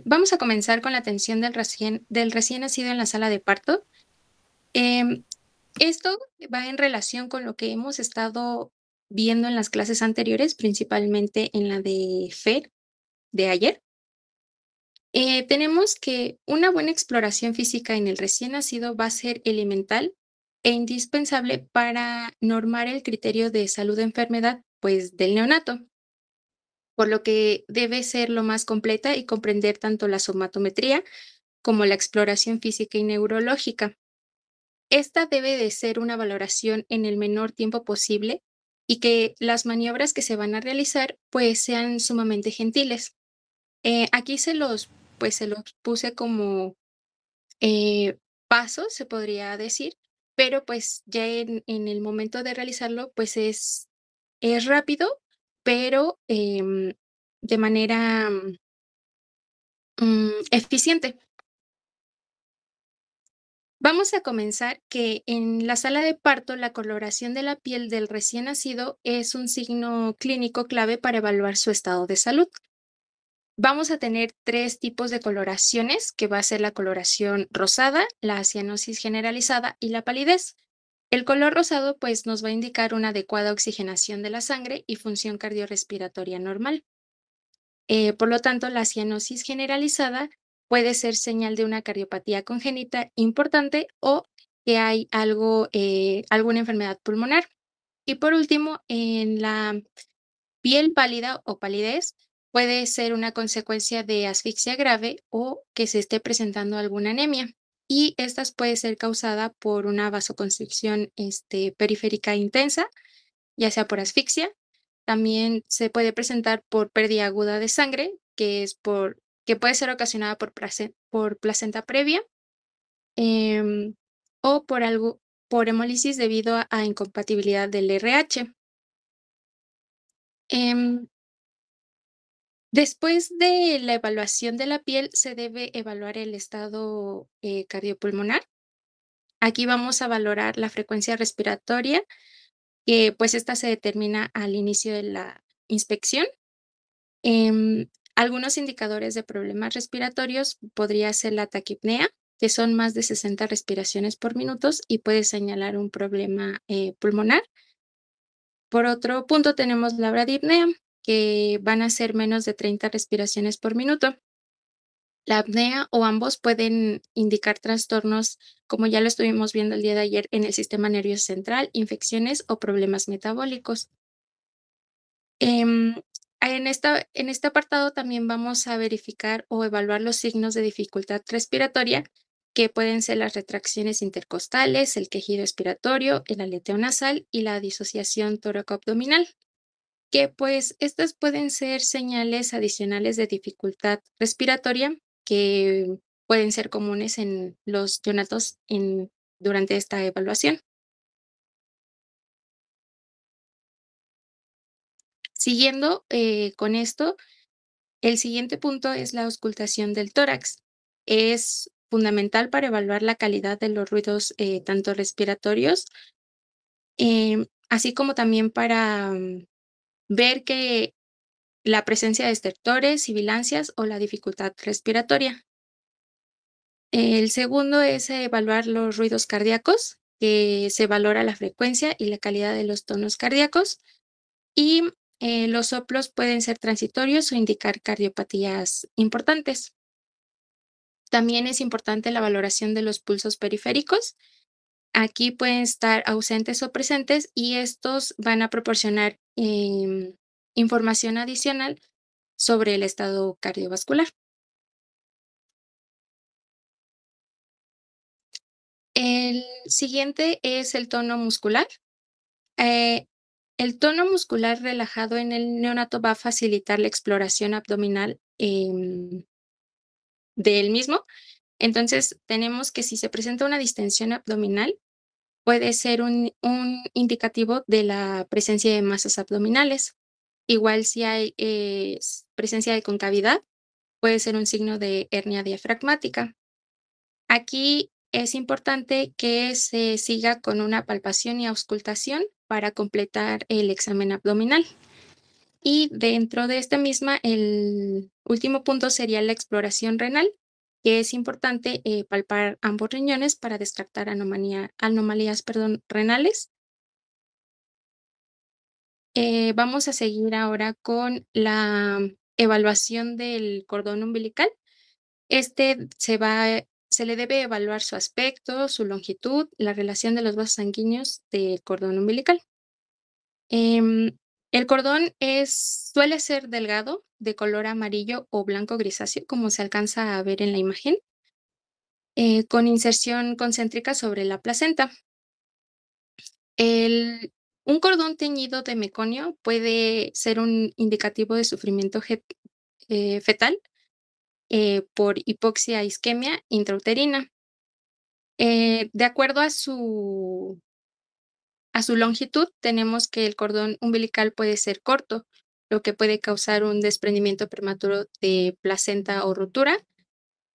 Vamos a comenzar con la atención del recién nacido en la sala de parto. Em, Esto va en relación con lo que hemos estado viendo en las clases anteriores, principalmente en la de FER de ayer. Tenemos que una buena exploración física en el recién nacido va a ser elemental e indispensable para normar el criterio de salud de enfermedad, pues, del neonato, por lo que debe ser lo más completa y comprender tanto la somatometría como la exploración física y neurológica. Esta debe de ser una valoración en el menor tiempo posible y que las maniobras que se van a realizar pues sean sumamente gentiles. Aquí se los puse como pasos, se podría decir, pero pues ya en el momento de realizarlo pues es rápido, pero de manera eficiente. Vamos a comenzar que en la sala de parto la coloración de la piel del recién nacido es un signo clínico clave para evaluar su estado de salud. Vamos a tener tres tipos de coloraciones, que va a ser la coloración rosada, la cianosis generalizada y la palidez. El color rosado pues nos va a indicar una adecuada oxigenación de la sangre y función cardiorrespiratoria normal. Por lo tanto, la cianosis generalizada puede ser señal de una cardiopatía congénita importante o que hay alguna enfermedad pulmonar. Y por último, en la piel pálida o palidez puede ser una consecuencia de asfixia grave o que se esté presentando alguna anemia. Y estas puede ser causada por una vasoconstricción periférica intensa, ya sea por asfixia. También se puede presentar por pérdida aguda de sangre, que puede ser ocasionada por placenta previa, em, o por hemólisis debido a incompatibilidad del RH. Em, Después de la evaluación de la piel, se debe evaluar el estado cardiopulmonar. Aquí vamos a valorar la frecuencia respiratoria, que pues esta se determina al inicio de la inspección. Algunos indicadores de problemas respiratorios podría ser la taquipnea, que son más de 60 respiraciones por minuto y puede señalar un problema pulmonar. Por otro punto, tenemos la bradipnea, que van a ser menos de 30 respiraciones por minuto. La apnea o ambos pueden indicar trastornos, como ya lo estuvimos viendo el día de ayer, en el sistema nervioso central, infecciones o problemas metabólicos. Em, en este apartado también vamos a verificar o evaluar los signos de dificultad respiratoria, que pueden ser las retracciones intercostales, el quejido expiratorio, el aleteo nasal y la disociación tóraco-abdominal, que pues estas pueden ser señales adicionales de dificultad respiratoria que pueden ser comunes en los neonatos durante esta evaluación. Siguiendo con esto, el siguiente punto es la auscultación del tórax. Es fundamental para evaluar la calidad de los ruidos, tanto respiratorios, así como también para ver que la presencia de estertores, sibilancias o la dificultad respiratoria. El segundo es evaluar los ruidos cardíacos, que se valora la frecuencia y la calidad de los tonos cardíacos. Y los soplos pueden ser transitorios o indicar cardiopatías importantes. También es importante la valoración de los pulsos periféricos. Aquí pueden estar ausentes o presentes y estos van a proporcionar información adicional sobre el estado cardiovascular. El siguiente es el tono muscular. Eh, el tono muscular relajado en el neonato va a facilitar la exploración abdominal del mismo. Entonces, tenemos que si se presenta una distensión abdominal, puede ser un indicativo de la presencia de masas abdominales. Igual si hay presencia de concavidad, puede ser un signo de hernia diafragmática. Aquí es importante que se siga con una palpación y auscultación para completar el examen abdominal. Y dentro de esta misma, el último punto sería la exploración renal, que es importante palpar ambos riñones para descartar anomalías, renales. Vamos a seguir ahora con la evaluación del cordón umbilical. Se le debe evaluar su aspecto, su longitud, la relación de los vasos sanguíneos del cordón umbilical. Em, el cordón suele ser delgado, de color amarillo o blanco grisáceo, como se alcanza a ver en la imagen, con inserción concéntrica sobre la placenta. Un cordón teñido de meconio puede ser un indicativo de sufrimiento fetal por hipoxia isquemia intrauterina. De acuerdo a su longitud, tenemos que el cordón umbilical puede ser corto, lo que puede causar un desprendimiento prematuro de placenta o ruptura,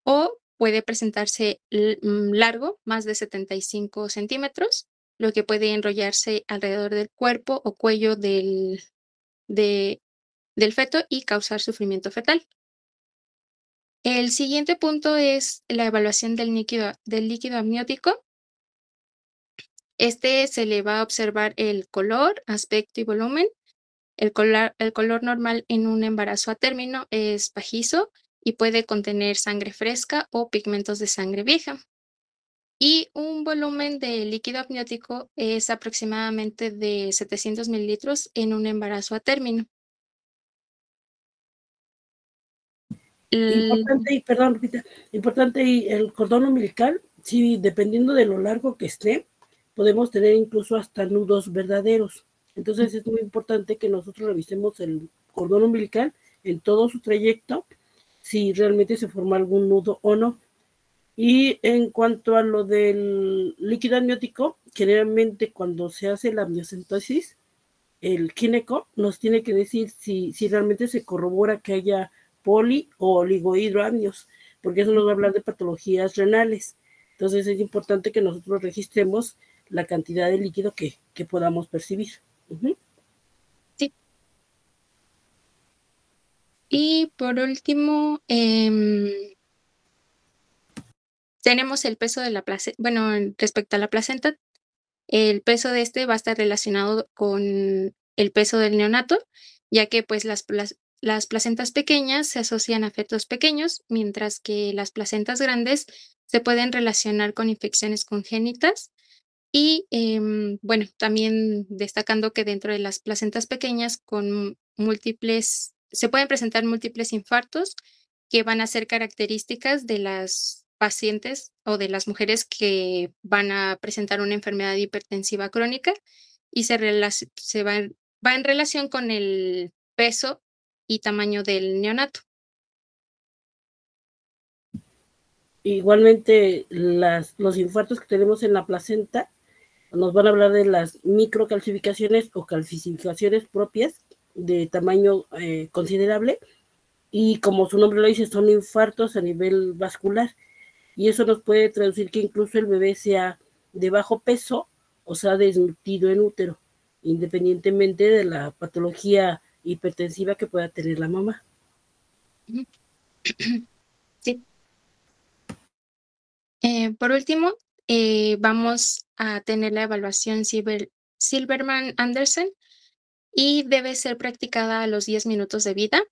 o puede presentarse largo, más de 75 centímetros, lo que puede enrollarse alrededor del cuerpo o cuello de- del feto y causar sufrimiento fetal. El siguiente punto es la evaluación del líquido amniótico. Se le va a observar el color, aspecto y volumen. El color normal en un embarazo a término es pajizo y puede contener sangre fresca o pigmentos de sangre vieja. Y un volumen de líquido amniótico es aproximadamente de 700 mililitros en un embarazo a término. Importante, y perdón, Lupita, importante, y el cordón umbilical, sí, dependiendo de lo largo que esté, podemos tener incluso hasta nudos verdaderos. Entonces es muy importante que nosotros revisemos el cordón umbilical en todo su trayecto, si realmente se forma algún nudo o no. Y en cuanto a lo del líquido amniótico, generalmente cuando se hace la amniocentesis, el gineco nos tiene que decir si realmente se corrobora que haya poli o oligohidroamnios, porque eso nos va a hablar de patologías renales. Entonces es importante que nosotros registremos la cantidad de líquido que podamos percibir. Sí. Y por último, tenemos el peso de la placenta. Bueno, respecto a la placenta, el peso de va a estar relacionado con el peso del neonato, ya que pues las placentas pequeñas se asocian a fetos pequeños, mientras que las placentas grandes se pueden relacionar con infecciones congénitas. Y bueno, también destacando que dentro de las placentas pequeñas se pueden presentar múltiples infartos que van a ser características de las pacientes o de las mujeres que van a presentar una enfermedad hipertensiva crónica y va en relación con el peso y tamaño del neonato. Igualmente, los infartos que tenemos en la placenta nos van a hablar de las microcalcificaciones o calcificaciones propias de tamaño considerable, y como su nombre lo dice, son infartos a nivel vascular, y eso nos puede traducir que incluso el bebé sea de bajo peso o sea desnutrido en útero, independientemente de la patología hipertensiva que pueda tener la mamá. Sí. Por último, vamos a tener la evaluación Silberman-Andersen y debe ser practicada a los 10 minutos de vida.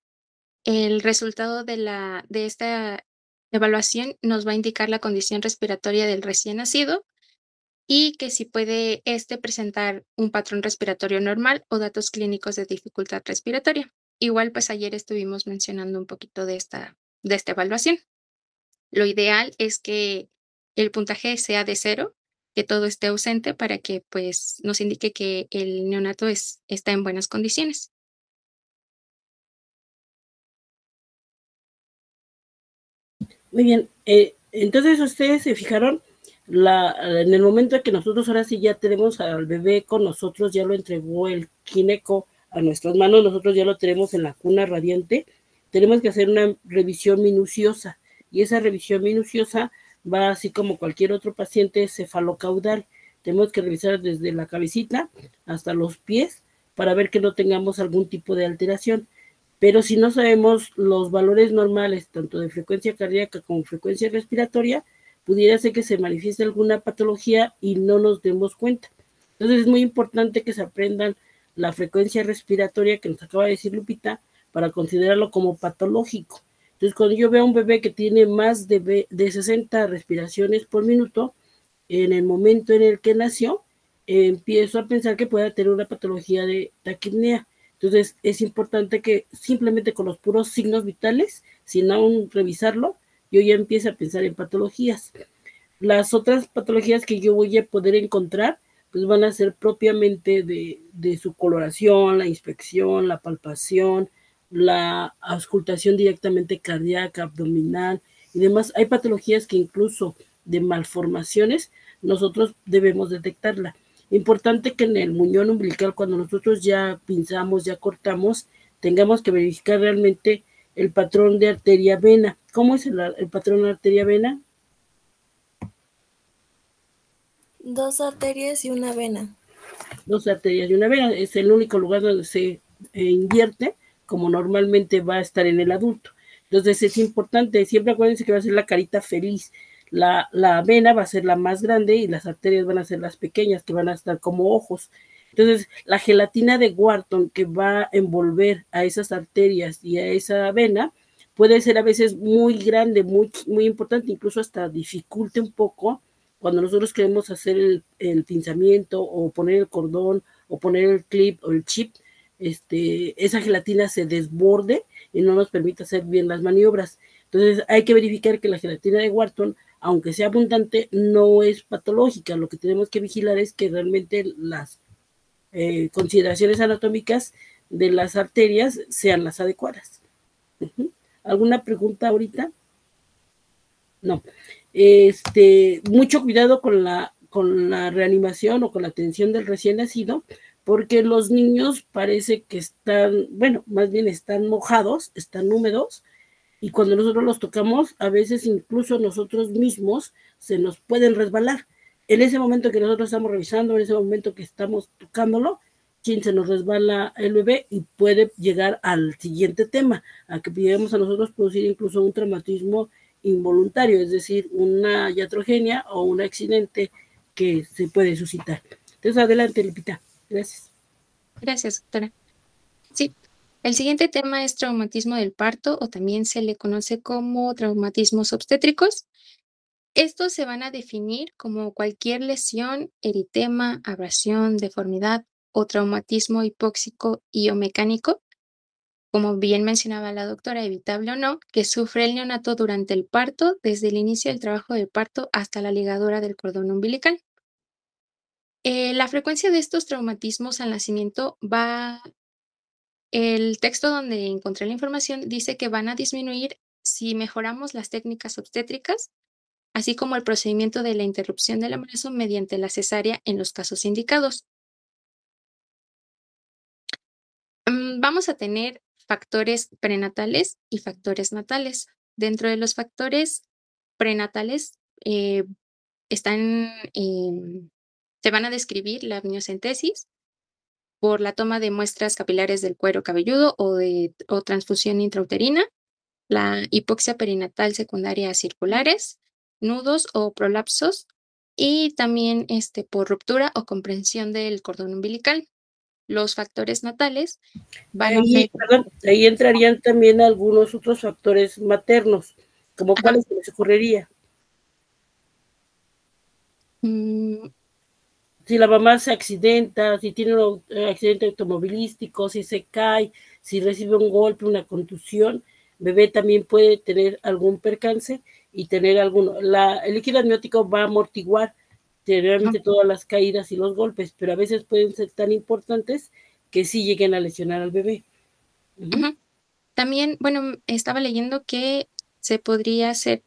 El resultado de esta evaluación nos va a indicar la condición respiratoria del recién nacido y que si puede presentar un patrón respiratorio normal o datos clínicos de dificultad respiratoria. Igual, pues ayer estuvimos mencionando un poquito de esta evaluación. Lo ideal es que el puntaje sea de 0, que todo esté ausente para que pues nos indique que el neonato está en buenas condiciones. Muy bien, entonces ustedes se fijaron, en el momento en que nosotros ahora sí ya tenemos al bebé con nosotros, ya lo entregó el gineco a nuestras manos, nosotros ya lo tenemos en la cuna radiante, tenemos que hacer una revisión minuciosa, y esa revisión minuciosa va así como cualquier otro paciente cefalocaudal. Tenemos que revisar desde la cabecita hasta los pies para ver que no tengamos algún tipo de alteración. Pero si no sabemos los valores normales, tanto de frecuencia cardíaca como frecuencia respiratoria, pudiera ser que se manifieste alguna patología y no nos demos cuenta. Entonces es muy importante que se aprendan la frecuencia respiratoria que nos acaba de decir Lupita para considerarlo como patológico. Entonces cuando yo veo a un bebé que tiene más de 60 respiraciones por minuto, en el momento en el que nació, empiezo a pensar que pueda tener una patología de taquipnea. Entonces es importante que simplemente con los puros signos vitales, sin aún revisarlo, yo ya empiezo a pensar en patologías. Las otras patologías que yo voy a poder encontrar, pues van a ser propiamente de su coloración, la inspección, la palpación, la auscultación directamente cardíaca, abdominal y demás. Hay patologías que incluso de malformaciones nosotros debemos detectarla. Importante que en el muñón umbilical, cuando nosotros ya pinzamos, ya cortamos, tengamos que verificar realmente el patrón de arteria-vena. ¿Cómo es el patrón de arteria-vena? 2 arterias y una vena. 2 arterias y una vena. Es el único lugar donde se invierte, como normalmente va a estar en el adulto. Entonces es importante, siempre acuérdense que va a ser la carita feliz. La vena va a ser la más grande y las arterias van a ser las pequeñas, que van a estar como ojos. Entonces, la gelatina de Wharton que va a envolver a esas arterias y a esa vena puede ser a veces muy grande, muy, muy importante, incluso hasta dificulte un poco cuando nosotros queremos hacer el pinzamiento o poner el cordón o poner el clip o el chip, esa gelatina se desborde y no nos permite hacer bien las maniobras. Entonces hay que verificar que la gelatina de Wharton, aunque sea abundante, no es patológica. Lo que tenemos que vigilar es que realmente las consideraciones anatómicas de las arterias sean las adecuadas. ¿Alguna pregunta ahorita? No. Mucho cuidado con la reanimación o con la atención del recién nacido, porque los niños parece que están, bueno, más bien están mojados, están húmedos, y cuando nosotros los tocamos, a veces incluso nosotros mismos se nos pueden resbalar. En ese momento que nosotros estamos revisando, en ese momento que estamos tocándolo, se nos resbala el bebé y puede llegar al siguiente tema, a que lleguemos a nosotros producir incluso un traumatismo involuntario, es decir, una iatrogenia o un accidente que se puede suscitar. Entonces, adelante, Lupita. Gracias. Gracias, doctora. Sí, el siguiente tema es traumatismo del parto o también se le conoce como traumatismos obstétricos. Estos se van a definir como cualquier lesión, eritema, abrasión, deformidad o traumatismo hipóxico y o mecánico, como bien mencionaba la doctora, evitable o no, que sufre el neonato durante el parto, desde el inicio del trabajo del parto hasta la ligadura del cordón umbilical. La frecuencia de estos traumatismos al nacimiento el texto donde encontré la información dice que van a disminuir si mejoramos las técnicas obstétricas, así como el procedimiento de la interrupción del embarazo mediante la cesárea en los casos indicados. Vamos a tener factores prenatales y factores natales. Dentro de los factores prenatales se van a describir la amniocentesis por la toma de muestras capilares del cuero cabelludo o transfusión intrauterina, la hipoxia perinatal secundaria a circulares, nudos o prolapsos y también por ruptura o comprensión del cordón umbilical. Los factores natales van a ser... Ahí entrarían también algunos otros factores maternos, como cuáles se les ocurriría. Si la mamá se accidenta, si tiene un accidente automovilístico, si se cae, si recibe un golpe, una contusión, el bebé también puede tener algún percance y tener alguno. El líquido amniótico va a amortiguar generalmente todas las caídas y los golpes, pero a veces pueden ser tan importantes que sí lleguen a lesionar al bebé. También, bueno, estaba leyendo que se podría hacer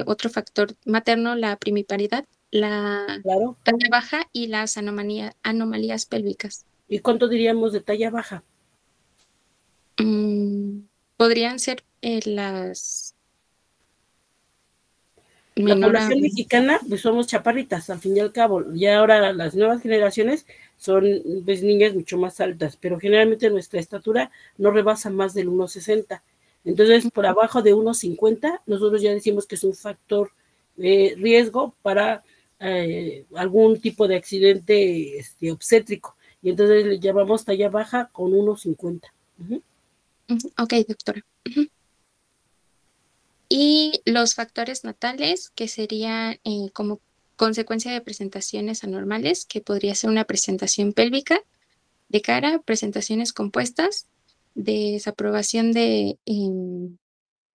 otro factor materno, la primiparidad, la talla baja y las anomalías pélvicas. ¿Y cuánto diríamos de talla baja? Podrían ser las... La población mexicana, pues somos chaparritas, al fin y al cabo. Ya ahora las nuevas generaciones son pues, niñas mucho más altas, pero generalmente nuestra estatura no rebasa más del 1,60. Entonces, por abajo de 1,50, nosotros ya decimos que es un factor riesgo para algún tipo de accidente obstétrico. Y entonces le llamamos talla baja con 1,50. Ok, doctora. Y los factores natales, que serían como consecuencia de presentaciones anormales, que podría ser una presentación pélvica de cara, presentaciones compuestas, desaprobación de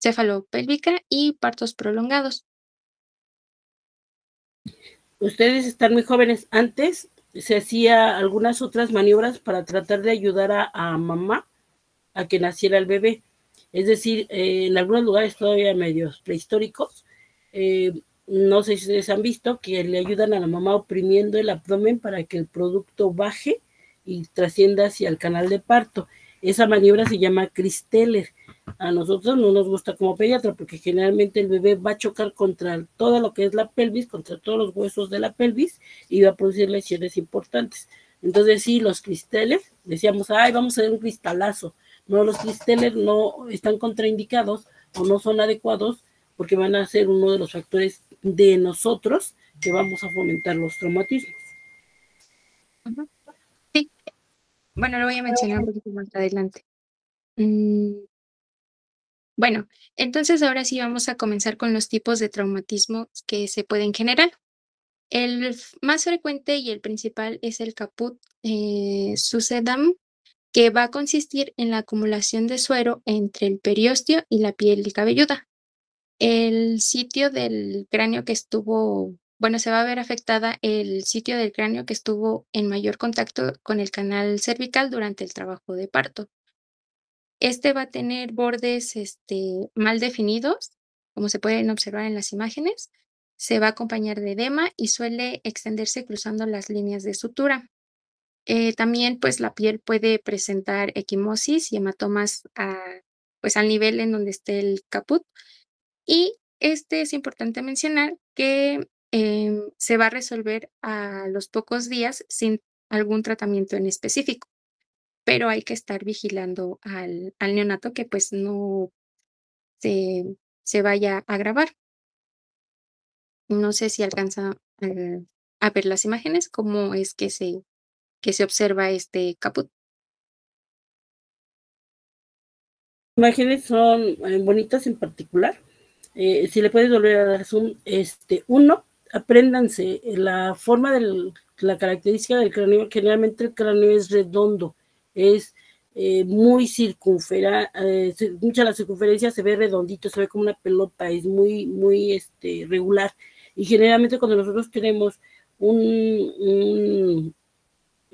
cefalopélvica y partos prolongados. Ustedes están muy jóvenes. Antes se hacía algunas otras maniobras para tratar de ayudar a mamá a que naciera el bebé. Es decir, en algunos lugares todavía medios prehistóricos, no sé si ustedes han visto que le ayudan a la mamá oprimiendo el abdomen para que el producto baje y trascienda hacia el canal de parto. Esa maniobra se llama Christeller. A nosotros no nos gusta como pediatra porque generalmente el bebé va a chocar contra todo lo que es la pelvis, contra todos los huesos de la pelvis y va a producir lesiones importantes. Entonces sí, los Christeller, decíamos, ay, vamos a hacer un cristalazo. No, los Christeller no están contraindicados o no son adecuados porque van a ser uno de los factores de nosotros que vamos a fomentar los traumatismos. Sí, bueno, lo voy a mencionar un poquito más adelante. Bueno, entonces ahora sí vamos a comenzar con los tipos de traumatismo que se pueden generar. El más frecuente y el principal es el caput sucedam, que va a consistir en la acumulación de suero entre el periósteo y la piel cabelluda. El sitio del cráneo que estuvo, bueno, se va a ver afectada el sitio del cráneo que estuvo en mayor contacto con el canal cervical durante el trabajo de parto. Este va a tener bordes mal definidos, como se pueden observar en las imágenes. Se va a acompañar de edema y suele extenderse cruzando las líneas de sutura. También, pues, la piel puede presentar equimosis y hematomas pues, al nivel en donde esté el caput. Y es importante mencionar que se va a resolver a los pocos días sin algún tratamiento en específico, pero hay que estar vigilando al neonato que pues no se vaya a agravar. No sé si alcanza a ver las imágenes, cómo es que se observa este caput. Imágenes son bonitas en particular. Si le puedes volver a dar zoom, uno, apréndanse la forma de la característica del cráneo. Generalmente el cráneo es redondo, es muy mucha la circunferencia se ve redondito, se ve como una pelota, es muy regular. Y generalmente cuando nosotros tenemos un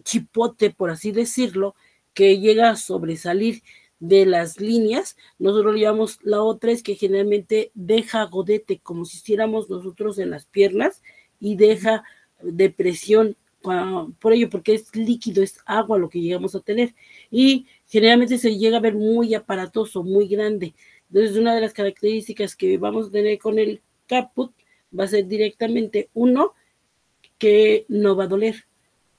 chipote, por así decirlo, que llega a sobresalir de las líneas, nosotros lo llamamos. La otra es que generalmente deja godete, como si hiciéramos nosotros en las piernas, y deja depresión por ello, porque es líquido, es agua lo que llegamos a tener, y generalmente se llega a ver muy aparatoso, muy grande. Entonces, una de las características que vamos a tener con el caput va a ser directamente, uno, que no va a doler.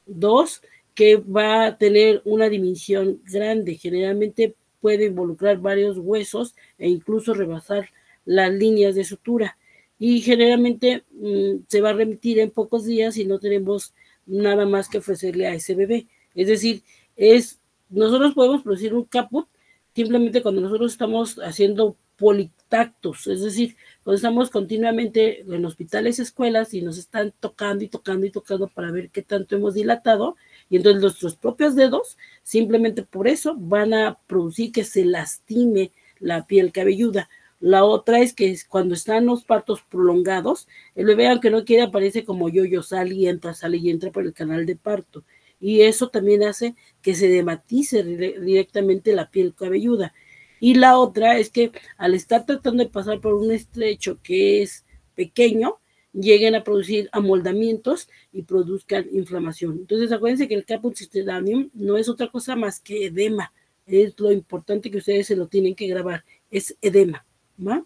Dos, que va a tener una dimensión grande. Generalmente puede involucrar varios huesos e incluso rebasar las líneas de sutura. Y generalmente se va a remitir en pocos días y no tenemos nada más que ofrecerle a ese bebé. Es decir, nosotros podemos producir un caput simplemente cuando nosotros estamos haciendo politactos, es decir, cuando estamos continuamente en hospitales, escuelas y nos están tocando y tocando y tocando para ver qué tanto hemos dilatado, y entonces nuestros propios dedos simplemente por eso van a producir que se lastime la piel cabelluda. La otra es que cuando están los partos prolongados, el bebé, aunque no quiera, aparece como yo, sale y entra por el canal de parto, y eso también hace que se dematice directamente la piel cabelluda. Y la otra es que al estar tratando de pasar por un estrecho que es pequeño, lleguen a producir amoldamientos y produzcan inflamación. Entonces, acuérdense que el caput succedaneum no es otra cosa más que edema. Es lo importante que ustedes se lo tienen que grabar. Es edema, ¿va?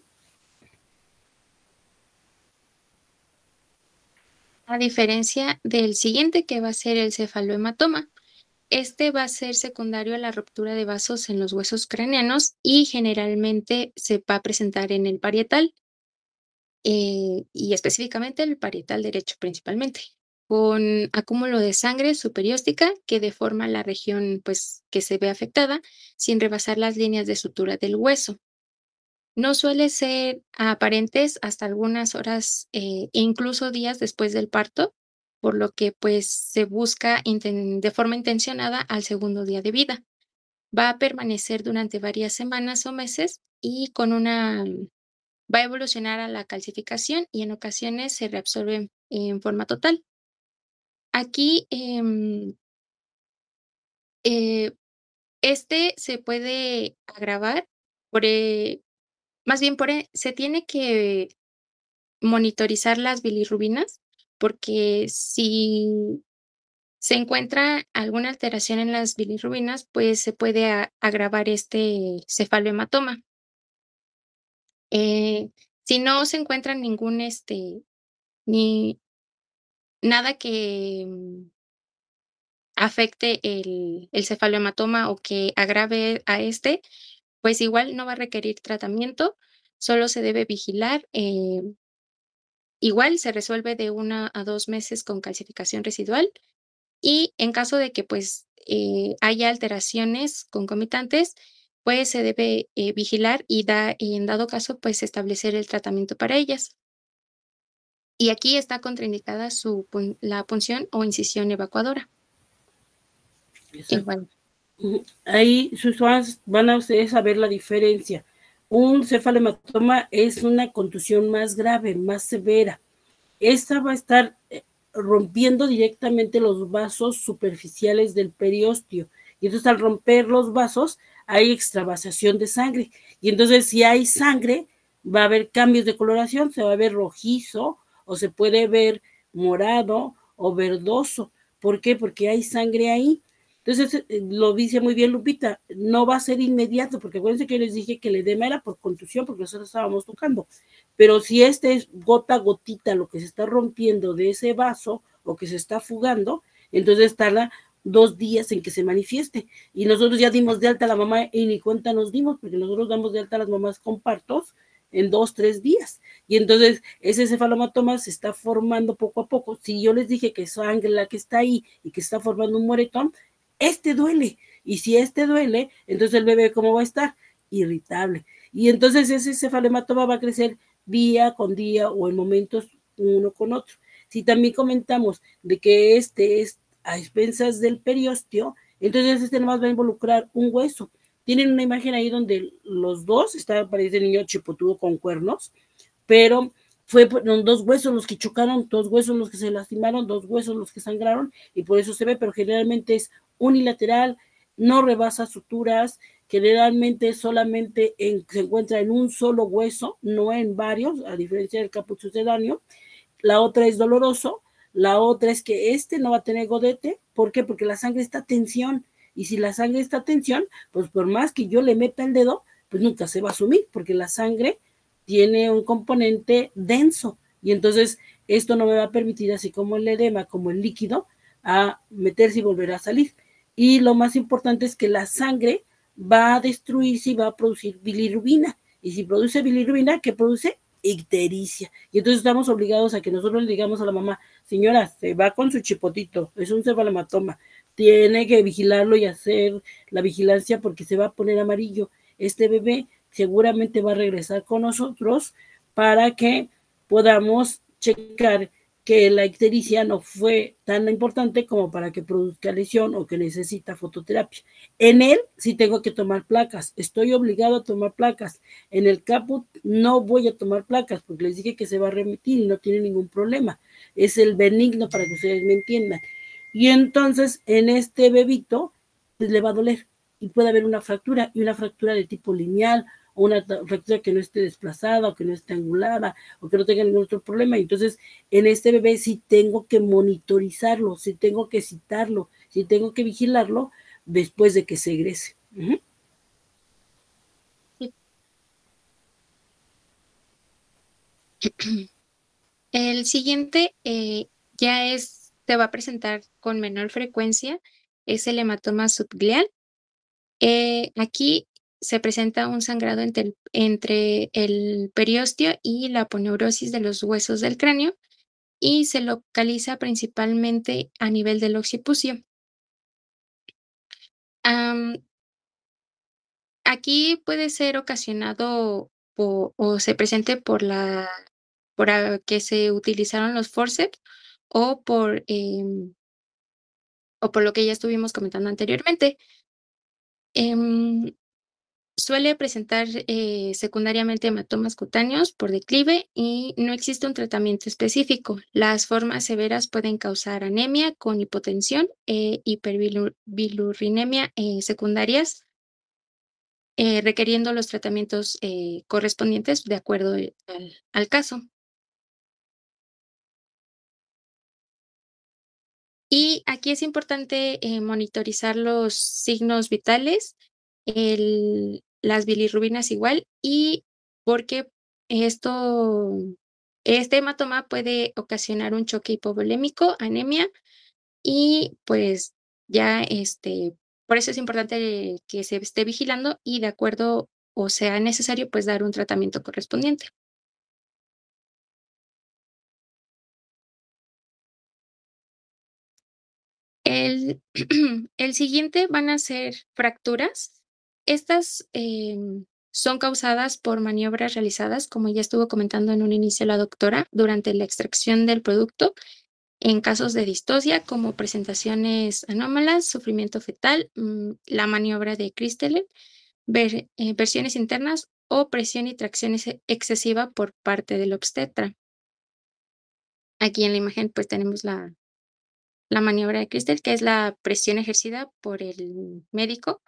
a diferencia del siguiente que va a ser el cefalohematoma. Este va a ser secundario a la ruptura de vasos en los huesos craneanos y generalmente se va a presentar en el parietal, y específicamente el parietal derecho principalmente, con acúmulo de sangre superióstica que deforma la región pues, que se ve afectada sin rebasar las líneas de sutura del hueso. No suele ser aparentes hasta algunas horas, e incluso días después del parto, por lo que, pues, se busca de forma intencionada al segundo día de vida. Va a permanecer durante varias semanas o meses y va a evolucionar a la calcificación y en ocasiones se reabsorbe en forma total. Aquí, eh, este se puede agravar por, más bien se tiene que monitorizar las bilirrubinas, porque si se encuentra alguna alteración en las bilirrubinas, pues se puede agravar este cefalohematoma. Si no se encuentra ningún, ni nada que afecte el cefalohematoma o que agrave a este, pues igual no va a requerir tratamiento, solo se debe vigilar. Igual se resuelve de 1 a 2 meses con calcificación residual y en caso de que, pues, haya alteraciones concomitantes, pues, se debe, vigilar y en dado caso, pues, establecer el tratamiento para ellas. Y aquí está contraindicada la punción o incisión evacuadora. Exacto. Igual. Ahí sus fans van a ustedes a ver la diferencia. Un cefalematoma es una contusión más grave, más severa. Esta va a estar rompiendo directamente los vasos superficiales del periósteo. Y entonces al romper los vasos hay extravasación de sangre. Y entonces si hay sangre, va a haber cambios de coloración, se va a ver rojizo o se puede ver morado o verdoso. ¿Por qué? Porque hay sangre ahí. Entonces, lo dice muy bien Lupita, no va a ser inmediato, porque acuérdense que yo les dije que el edema era por contusión, porque nosotros estábamos tocando. Pero si este es gota a gotita lo que se está rompiendo de ese vaso o que se está fugando, entonces tarda 2 días en que se manifieste. Y nosotros ya dimos de alta a la mamá y ni cuenta nos dimos, porque nosotros damos de alta a las mamás con partos en 2, 3 días. Y entonces ese cefalomatoma se está formando poco a poco. Si yo les dije que es sangre la que está ahí y que está formando un moretón, este duele. Y si este duele, entonces el bebé, ¿cómo va a estar? Irritable. Y entonces ese cefalomatoma va a crecer día con día o en momentos uno con otro. Si también comentamos de que este es a expensas del periósteo, entonces este nomás va a involucrar un hueso. Tienen una imagen ahí donde los dos, parece el niño chipotudo con cuernos, pero fueron 2 huesos los que chocaron, 2 huesos los que se lastimaron, 2 huesos los que sangraron, y por eso se ve, pero generalmente es unilateral, no rebasa suturas, generalmente solamente se encuentra en un solo hueso, no en varios, a diferencia del caput sucedáneo. La otra es doloroso, la otra es que no va a tener godete. ¿Por qué? Porque la sangre está a tensión, y si la sangre está a tensión, pues por más que yo le meta el dedo, pues nunca se va a sumir, porque la sangre tiene un componente denso, y entonces esto no me va a permitir, así como el edema, como el líquido, a meterse y volver a salir. Y lo más importante es que la sangre va a destruirse y va a producir bilirrubina. Y si produce bilirrubina, ¿qué produce? Ictericia. Y entonces estamos obligados a que nosotros le digamos a la mamá, señora, se va con su chipotito, es un cefalomatoma, tiene que vigilarlo y hacer la vigilancia porque se va a poner amarillo. Este bebé seguramente va a regresar con nosotros para que podamos checar que la ictericia no fue tan importante como para que produzca lesión o que necesita fototerapia. En él sí tengo que tomar placas, estoy obligado a tomar placas. En el caput no voy a tomar placas porque les dije que se va a remitir y no tiene ningún problema. Es el benigno, para que ustedes me entiendan. Y entonces en este bebito pues le va a doler y puede haber una fractura, y una fractura de tipo lineal, o una fractura que no esté desplazada o que no esté angulada o que no tenga ningún otro problema. Entonces, en este bebé sí tengo que monitorizarlo, sí tengo que citarlo, sí tengo que vigilarlo después de que se egrese. El siguiente se va a presentar con menor frecuencia, es el hematoma subglial. Aquí se presenta un sangrado entre el periósteo y la aponeurosis de los huesos del cráneo y se localiza principalmente a nivel del occipucio. Aquí puede ser ocasionado o se presente por que se utilizaron los forceps o por lo que ya estuvimos comentando anteriormente. Suele presentar secundariamente hematomas cutáneos por declive y no existe un tratamiento específico. Las formas severas pueden causar anemia con hipotensión e hiperbilirrubinemia secundarias, requiriendo los tratamientos correspondientes de acuerdo al caso. Y aquí es importante monitorizar los signos vitales, las bilirrubinas igual, y porque este hematoma puede ocasionar un choque hipovolémico, anemia, y pues ya por eso es importante que se esté vigilando y de acuerdo o sea necesario, pues dar un tratamiento correspondiente. El, el siguiente van a ser fracturas. Estas son causadas por maniobras realizadas, como ya estuvo comentando en un inicio la doctora, durante la extracción del producto, en casos de distosia, como presentaciones anómalas, sufrimiento fetal, la maniobra de Christelle, versiones internas o presión y tracción excesiva por parte del obstetra. Aquí en la imagen pues tenemos la maniobra de Christelle, que es la presión ejercida por el médico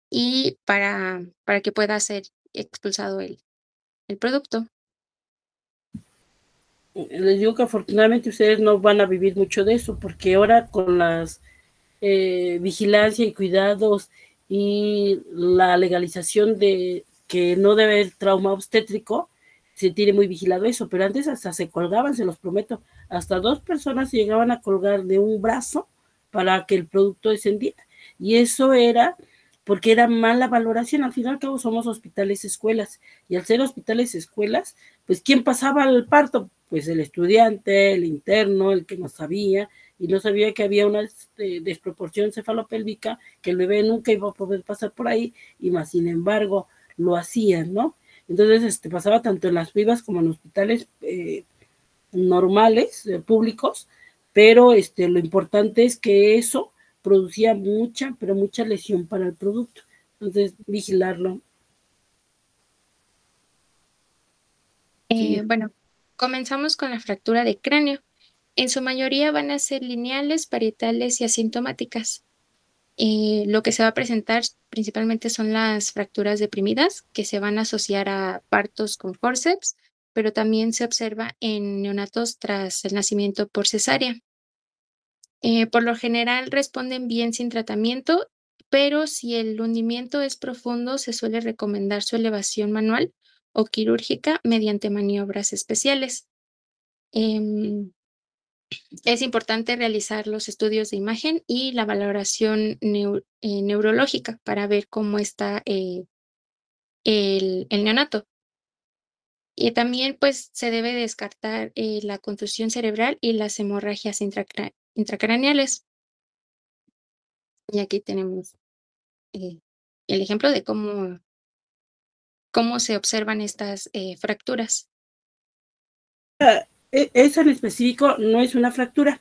y para que pueda ser expulsado el producto. Les digo que afortunadamente ustedes no van a vivir mucho de eso, porque ahora con las vigilancia y cuidados y la legalización de que no debe haber trauma obstétrico, se tiene muy vigilado eso, pero antes hasta se colgaban, se los prometo, hasta 2 personas se llegaban a colgar de un brazo para que el producto descendiera, y eso era porque era mala valoración. Al final y al cabo somos hospitales escuelas, y al ser hospitales escuelas, pues ¿quién pasaba al parto? Pues el estudiante, el interno, el que no sabía, y no sabía que había una desproporción cefalopélvica, que el bebé nunca iba a poder pasar por ahí, y más sin embargo lo hacían, ¿no? Entonces pasaba tanto en las vivas como en hospitales normales, públicos, pero lo importante es que eso producía mucha, pero mucha lesión para el producto. Entonces, vigilarlo. Bueno, comenzamos con la fractura de cráneo. En su mayoría van a ser lineales, parietales y asintomáticas. Lo que se va a presentar principalmente son las fracturas deprimidas, que se van a asociar a partos con forceps, pero también se observa en neonatos tras el nacimiento por cesárea. Por lo general responden bien sin tratamiento, pero si el hundimiento es profundo, se suele recomendar su elevación manual o quirúrgica mediante maniobras especiales. Es importante realizar los estudios de imagen y la valoración neurológica para ver cómo está el neonato. Y también pues se debe descartar la contusión cerebral y las hemorragias intracraneales. Y aquí tenemos el ejemplo de cómo se observan estas fracturas. Esa en específico no es una fractura.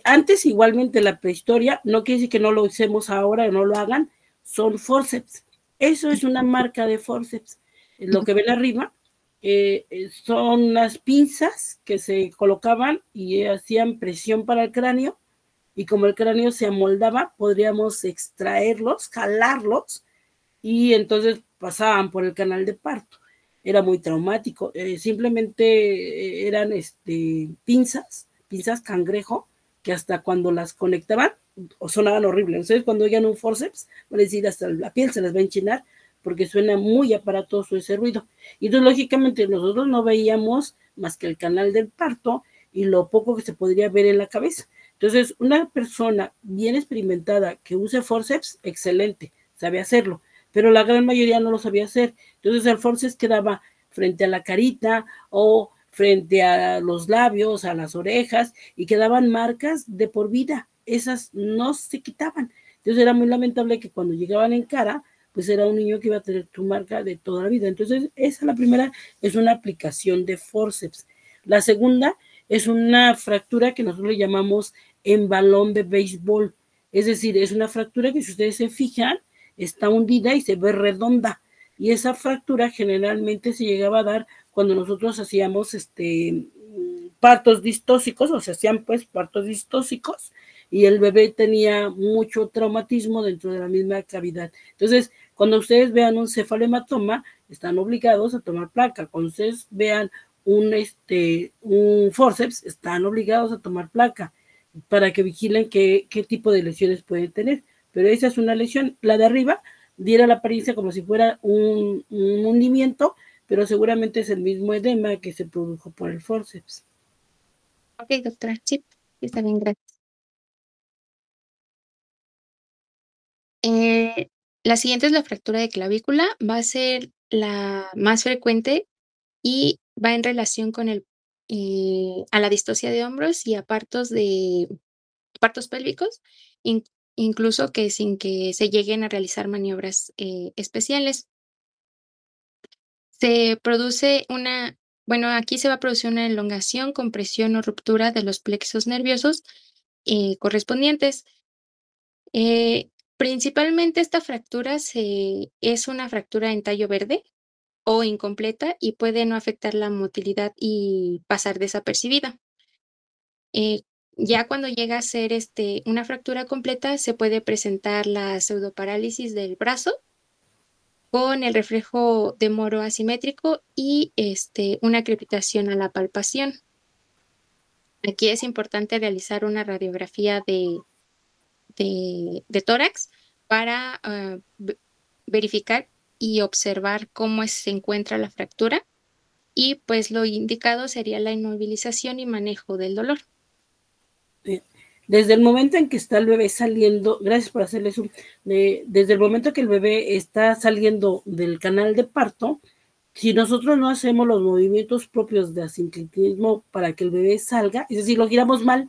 Antes, igualmente, la prehistoria, no quiere decir que no lo usemos ahora o no lo hagan, son forceps. Eso es una marca de forceps. Lo que ven arriba son unas pinzas que se colocaban y hacían presión para el cráneo, y como el cráneo se amoldaba, podríamos extraerlos, jalarlos, y entonces pasaban por el canal de parto. Era muy traumático. Simplemente eran pinzas cangrejo, que hasta cuando las conectaban sonaban horrible. Ustedes cuando oigan un forceps van a decir hasta la piel se les va a enchinar, porque suena muy aparatoso ese ruido. Y entonces lógicamente nosotros no veíamos más que el canal del parto, y lo poco que se podría ver en la cabeza. Entonces, una persona bien experimentada que use forceps, excelente, sabe hacerlo, pero la gran mayoría no lo sabía hacer. Entonces, el forceps quedaba frente a la carita o frente a los labios, a las orejas, y quedaban marcas de por vida. Esas no se quitaban. Entonces, era muy lamentable que cuando llegaban en cara, pues era un niño que iba a tener tu marca de toda la vida. Entonces, esa la primera es una aplicación de forceps. La segunda es una fractura que nosotros le llamamos en balón de béisbol. Es decir, es una fractura que si ustedes se fijan, está hundida y se ve redonda. Y esa fractura generalmente se llegaba a dar cuando nosotros hacíamos partos distóxicos, o se hacían pues partos distóxicos, y el bebé tenía mucho traumatismo dentro de la misma cavidad. Entonces, cuando ustedes vean un cefalematoma, están obligados a tomar placa. Cuando ustedes vean un forceps, están obligados a tomar placa para que vigilen qué tipo de lesiones pueden tener. Pero esa es una lesión. La de arriba diera la apariencia como si fuera un hundimiento, pero seguramente es el mismo edema que se produjo por el forceps. Ok, doctora, sí, está bien, gracias. La siguiente es la fractura de clavícula. Va a ser la más frecuente y va en relación con a la distocia de hombros y a partos pélvicos, incluso que sin que se lleguen a realizar maniobras especiales. Aquí se va a producir una elongación, compresión o ruptura de los plexos nerviosos correspondientes. Principalmente esta fractura es una fractura en tallo verde o incompleta y puede no afectar la motilidad y pasar desapercibida. Ya cuando llega a ser una fractura completa, se puede presentar la pseudoparálisis del brazo con el reflejo de moro asimétrico y una crepitación a la palpación. Aquí es importante realizar una radiografía de tórax para verificar y observar cómo se encuentra la fractura, y pues lo indicado sería la inmovilización y manejo del dolor. Desde el momento en que está el bebé saliendo, gracias por hacerle zoom, desde el momento que el bebé está saliendo del canal de parto, si nosotros no hacemos los movimientos propios de asinclitismo para que el bebé salga, es decir, lo giramos mal,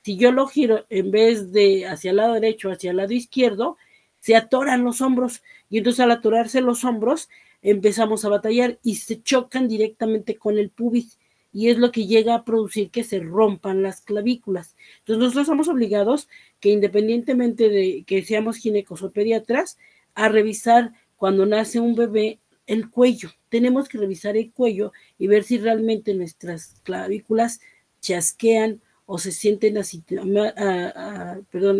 si yo lo giro en vez de hacia el lado derecho, hacia el lado izquierdo, se atoran los hombros, y entonces al atorarse los hombros empezamos a batallar y se chocan directamente con el pubis, y es lo que llega a producir que se rompan las clavículas. Entonces nosotros somos obligados que independientemente de que seamos ginecos o pediatras, a revisar cuando nace un bebé el cuello. Tenemos que revisar el cuello y ver si realmente nuestras clavículas chasquean o se sienten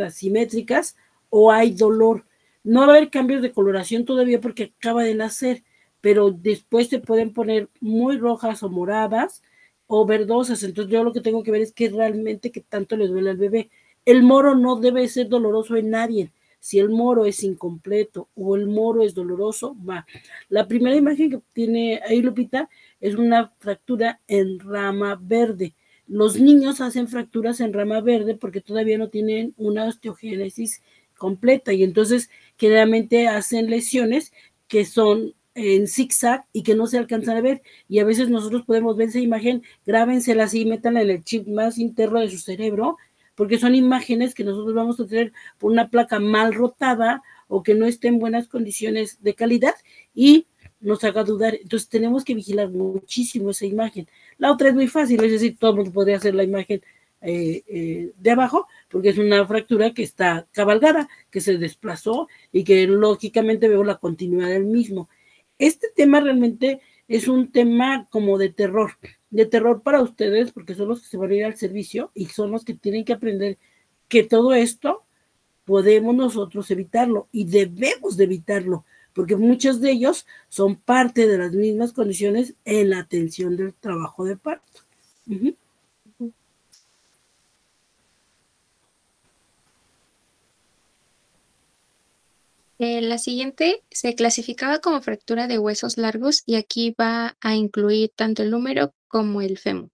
asimétricas o hay dolor. No va a haber cambios de coloración todavía porque acaba de nacer, pero después se pueden poner muy rojas o moradas o verdosas. Entonces yo lo que tengo que ver es que realmente qué tanto le duele al bebé. El moro no debe ser doloroso en nadie. Si el moro es incompleto o el moro es doloroso, va. La primera imagen que tiene ahí Lupita es una fractura en rama verde. Los niños hacen fracturas en rama verde porque todavía no tienen una osteogénesis completa, y entonces generalmente hacen lesiones que son en zigzag y que no se alcanzan a ver, y a veces nosotros podemos ver esa imagen, grábensela así, métanla en el chip más interno de su cerebro, porque son imágenes que nosotros vamos a tener por una placa mal rotada o que no esté en buenas condiciones de calidad y nos haga dudar. Entonces tenemos que vigilar muchísimo esa imagen. La otra es muy fácil, es decir, todo el mundo podría hacer la imagen de abajo, porque es una fractura que está cabalgada, que se desplazó y que lógicamente veo la continuidad del mismo. Este tema realmente es un tema como de terror para ustedes, porque son los que se van a ir al servicio y son los que tienen que aprender que todo esto podemos nosotros evitarlo y debemos de evitarlo, porque muchos de ellos son parte de las mismas condiciones en la atención del trabajo de parto. La siguiente se clasificaba como fractura de huesos largos y aquí va a incluir tanto el húmero como el fémur.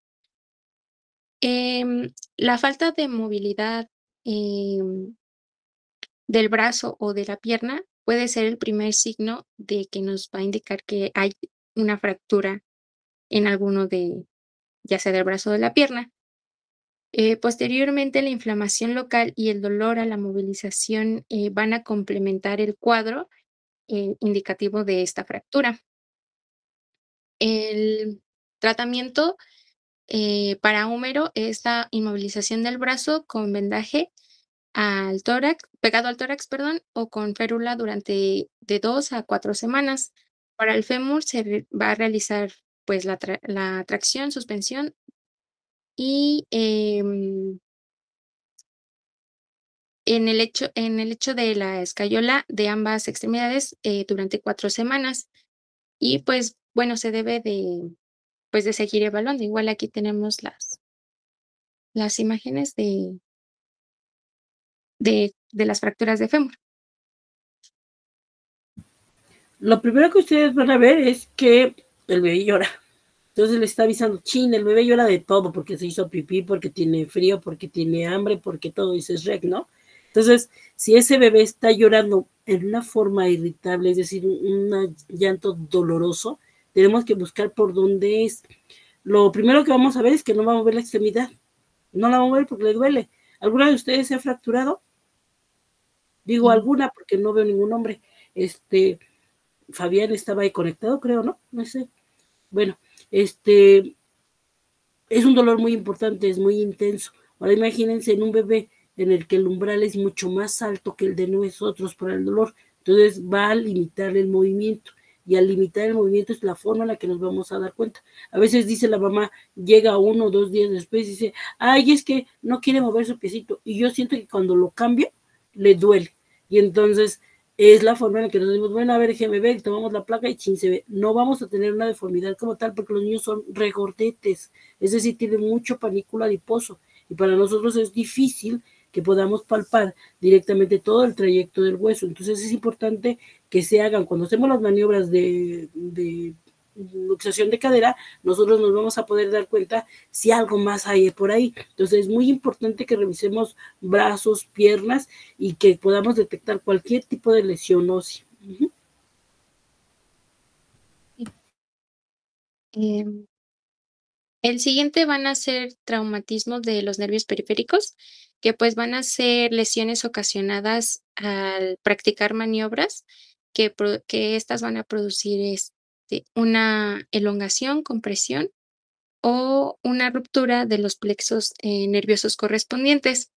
La falta de movilidad del brazo o de la pierna puede ser el primer signo de que nos va a indicar que hay una fractura en alguno de, ya sea del brazo o de la pierna. Posteriormente, la inflamación local y el dolor a la movilización van a complementar el cuadro indicativo de esta fractura. El tratamiento para húmero es la inmovilización del brazo con vendaje al tórax, pegado al tórax, perdón, o con férula durante de 2 a 4 semanas. Para el fémur va a realizar pues la tracción, suspensión y en el hecho de la escayola de ambas extremidades durante 4 semanas. Y pues bueno, se debe de, pues, de seguir evaluando. Igual aquí tenemos las imágenes de las fracturas de fémur. Lo primero que ustedes van a ver es que el bebé llora. Entonces le está avisando, chin, el bebé llora de todo, porque se hizo pipí, porque tiene frío, porque tiene hambre, porque todo dice rec, ¿no? Entonces, si ese bebé está llorando en una forma irritable, es decir, un llanto doloroso, tenemos que buscar por dónde es. Lo primero que vamos a ver es que no va a mover la extremidad. No la va a mover porque le duele. ¿Alguna de ustedes se ha fracturado? Digo alguna porque no veo ningún hombre. Fabián estaba ahí conectado, creo, ¿no? No sé. Bueno, es un dolor muy importante, es muy intenso. Ahora imagínense en un bebé en el que el umbral es mucho más alto que el de nosotros para el dolor, entonces va a limitar el movimiento, y al limitar el movimiento es la forma en la que nos vamos a dar cuenta. A veces dice la mamá, llega 1 o 2 días después y dice, ay, es que no quiere mover su piecito, y yo siento que cuando lo cambio, le duele, y entonces es la forma en la que nos decimos, bueno, a ver, déjeme ver, tomamos la placa y chin se ve. No vamos a tener una deformidad como tal porque los niños son regordetes, es decir, tienen mucho panículo adiposo, y para nosotros es difícil que podamos palpar directamente todo el trayecto del hueso. Entonces es importante que se hagan, cuando hacemos las maniobras de luxación de cadera, nosotros nos vamos a poder dar cuenta si algo más hay por ahí. Entonces es muy importante que revisemos brazos, piernas y que podamos detectar cualquier tipo de lesión ósea. El siguiente van a ser traumatismos de los nervios periféricos, que pues van a ser lesiones ocasionadas al practicar maniobras, que estas van a producir una elongación, compresión o una ruptura de los plexos nerviosos correspondientes.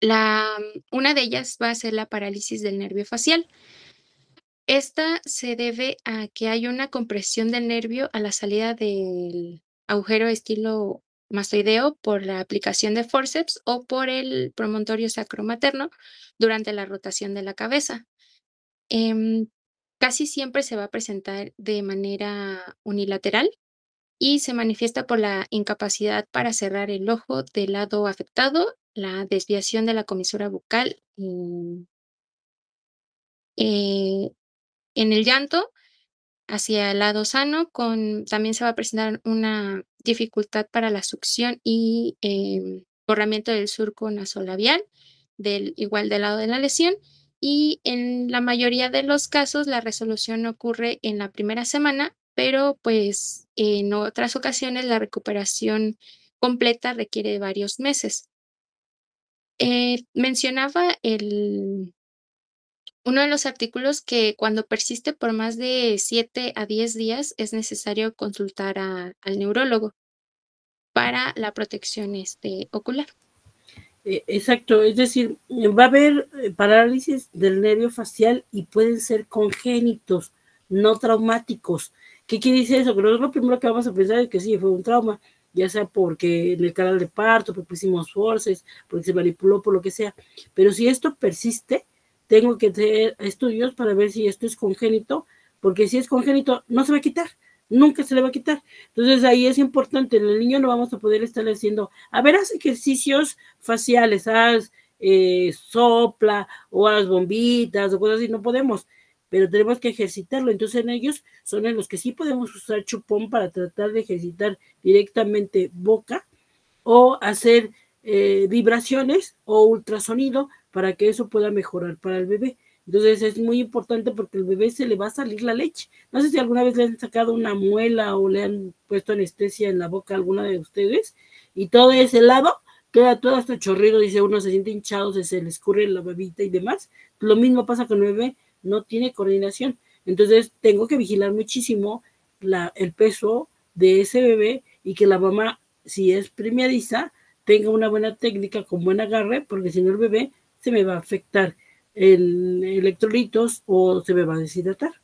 Una de ellas va a ser la parálisis del nervio facial. Esta se debe a que hay una compresión del nervio a la salida del agujero estilo mastoideo por la aplicación de forceps o por el promontorio sacromaterno durante la rotación de la cabeza. Casi siempre se va a presentar de manera unilateral y se manifiesta por la incapacidad para cerrar el ojo del lado afectado, la desviación de la comisura bucal en el llanto hacia el lado sano, también se va a presentar una dificultad para la succión y borramiento del surco nasolabial, igual del lado de la lesión, y en la mayoría de los casos la resolución ocurre en la primera semana, pero pues en otras ocasiones la recuperación completa requiere varios meses. Mencionaba uno de los artículos que cuando persiste por más de 7 a 10 días es necesario consultar al neurólogo para la protección ocular. Exacto, es decir, va a haber parálisis del nervio facial y pueden ser congénitos, no traumáticos. ¿Qué quiere decir eso? Que lo primero que vamos a pensar es que sí, fue un trauma, ya sea porque en el canal de parto, porque pusimos forces, porque se manipuló, por lo que sea. Pero si esto persiste, tengo que hacer estudios para ver si esto es congénito, porque si es congénito, no se va a quitar, nunca se le va a quitar. Entonces ahí es importante, en el niño no vamos a poder estar haciendo, a ver, haz ejercicios faciales, haz sopla o haz bombitas o cosas así, no podemos, pero tenemos que ejercitarlo. Entonces en ellos son en los que sí podemos usar chupón para tratar de ejercitar directamente boca o hacer vibraciones o ultrasonido para que eso pueda mejorar para el bebé. Entonces es muy importante porque el bebé se le va a salir la leche. No sé si alguna vez le han sacado una muela o le han puesto anestesia en la boca a alguna de ustedes y todo ese lado queda todo hasta chorrido, dice uno, se siente hinchado, se le escurre la babita y demás. Lo mismo pasa con el bebé, no tiene coordinación. Entonces tengo que vigilar muchísimo el peso de ese bebé y que la mamá, si es primeriza, tenga una buena técnica con buen agarre, porque si no el bebé se me va a afectar en electrolitos o se me va a deshidratar.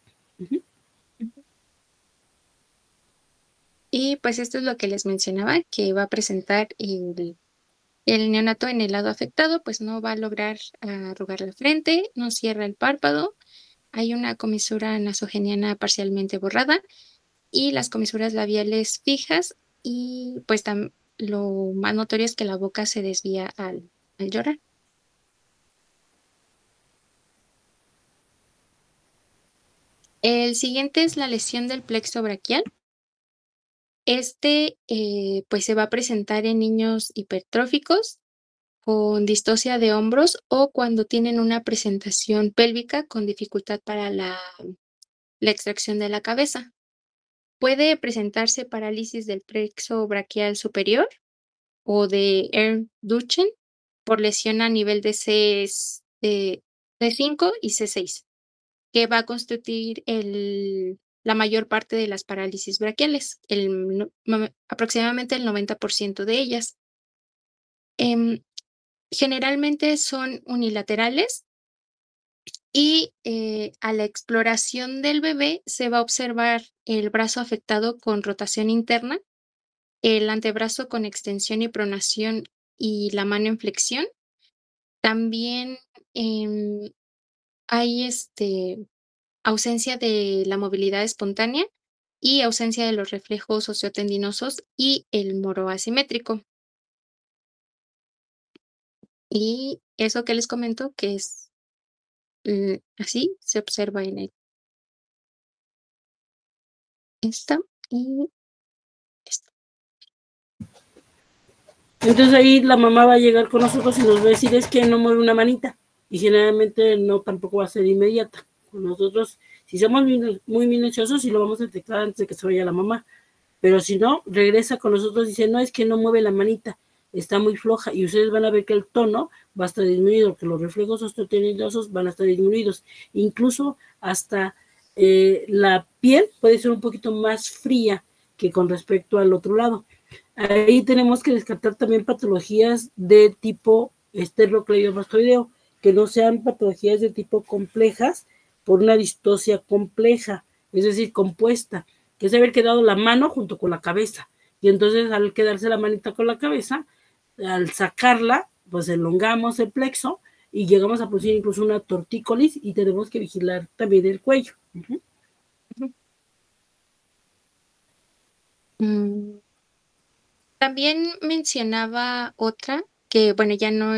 Y pues esto es lo que les mencionaba, que va a presentar el neonato en el lado afectado, pues no va a lograr arrugar la frente, no cierra el párpado, hay una comisura nasogeniana parcialmente borrada y las comisuras labiales fijas y pues lo más notorio es que la boca se desvía al llorar. El siguiente es la lesión del plexo braquial. Pues se va a presentar en niños hipertróficos con distocia de hombros o cuando tienen una presentación pélvica con dificultad para la extracción de la cabeza. Puede presentarse parálisis del plexo braquial superior o de Erdutschen por lesión a nivel de C5 y C6, que va a constituir la mayor parte de las parálisis braquiales, aproximadamente el 90% de ellas. Generalmente son unilaterales y a la exploración del bebé se va a observar el brazo afectado con rotación interna, el antebrazo con extensión y pronación y la mano en flexión. También hay ausencia de la movilidad espontánea y ausencia de los reflejos osteotendinosos y el moro asimétrico. Y eso que les comento, que es así, se observa en esta y esta. Entonces ahí la mamá va a llegar con nosotros y nos va a decir, es que no mueve una manita. Y generalmente no, tampoco va a ser inmediata. Con nosotros, si somos muy minuciosos, sí lo vamos a detectar antes de que se vaya la mamá. Pero si no, regresa con nosotros y dice, no, es que no mueve la manita, está muy floja. Y ustedes van a ver que el tono va a estar disminuido, que los reflejos osteotendinosos van a estar disminuidos. Incluso hasta la piel puede ser un poquito más fría que con respecto al otro lado. Ahí tenemos que descartar también patologías de tipo esterocleidomastoideo, que no sean patologías de tipo complejas por una distocia compleja, es decir, compuesta, que es haber quedado la mano junto con la cabeza. Y entonces al quedarse la manita con la cabeza, al sacarla, pues elongamos el plexo y llegamos a producir incluso una tortícolis y tenemos que vigilar también el cuello. También mencionaba otra que, bueno, ya no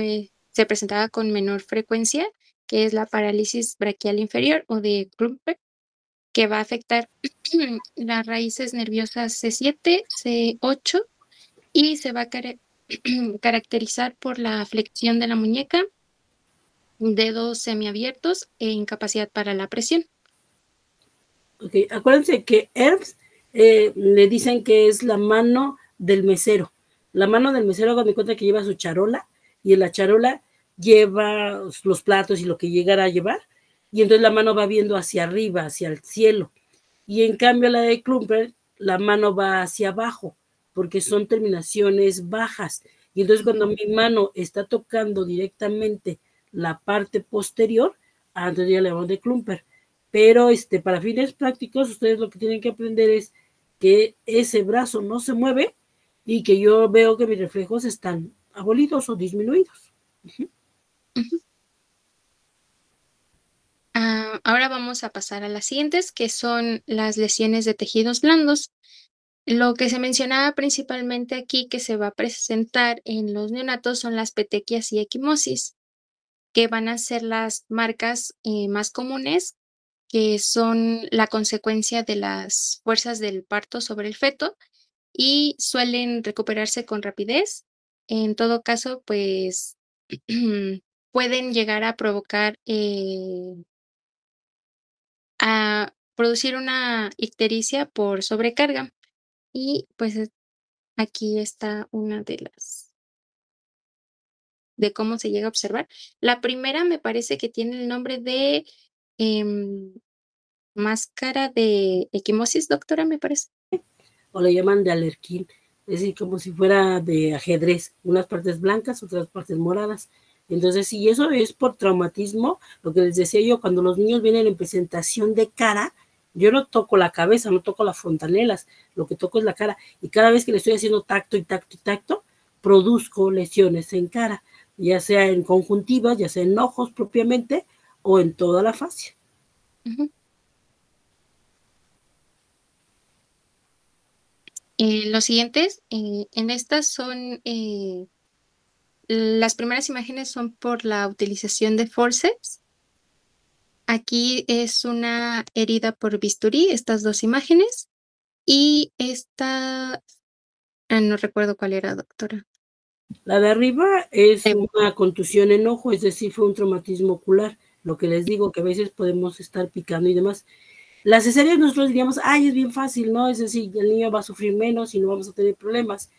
se presentaba con menor frecuencia, que es la parálisis braquial inferior o de Klumper, que va a afectar las raíces nerviosas C7, C8 y se va a caracterizar por la flexión de la muñeca, dedos semiabiertos e incapacidad para la presión. Ok, acuérdense que ERPS le dicen que es la mano del mesero. La mano del mesero, hagan de cuenta que lleva su charola y en la charola lleva los platos y lo que llegara a llevar y entonces la mano va viendo hacia arriba, hacia el cielo. Y en cambio la de Klumper, la mano va hacia abajo porque son terminaciones bajas. Y entonces cuando mi mano está tocando directamente la parte posterior, entonces ya le llamamos de Klumper. Pero para fines prácticos, ustedes lo que tienen que aprender es que ese brazo no se mueve y que yo veo que mis reflejos están abolidos o disminuidos. Ahora vamos a pasar a las siguientes, que son las lesiones de tejidos blandos. Lo que se mencionaba principalmente aquí que se va a presentar en los neonatos son las petequias y equimosis, que van a ser las marcas más comunes, que son la consecuencia de las fuerzas del parto sobre el feto y suelen recuperarse con rapidez en todo caso, pues pueden llegar a provocar, a producir una ictericia por sobrecarga. Y pues aquí está una de cómo se llega a observar. La primera me parece que tiene el nombre de em, máscara de equimosis, doctora, me parece. O le llaman de alerquín, es decir, como si fuera de ajedrez, unas partes blancas, otras partes moradas. Entonces, si eso es por traumatismo, lo que les decía yo, cuando los niños vienen en presentación de cara, yo no toco la cabeza, no toco las fontanelas, lo que toco es la cara. Y cada vez que le estoy haciendo tacto y tacto y tacto, produzco lesiones en cara, ya sea en conjuntivas, ya sea en ojos propiamente, o en toda la fascia. Ujú. Los siguientes, en estas son, las primeras imágenes son por la utilización de forceps. Aquí es una herida por bisturí, estas dos imágenes. Y esta, no recuerdo cuál era, doctora. La de arriba es una contusión en ojo, es decir, fue un traumatismo ocular. Lo que les digo, que a veces podemos estar picando y demás. Las cesáreas nosotros diríamos, ay, es bien fácil, ¿no? Es decir, el niño va a sufrir menos y no vamos a tener problemas.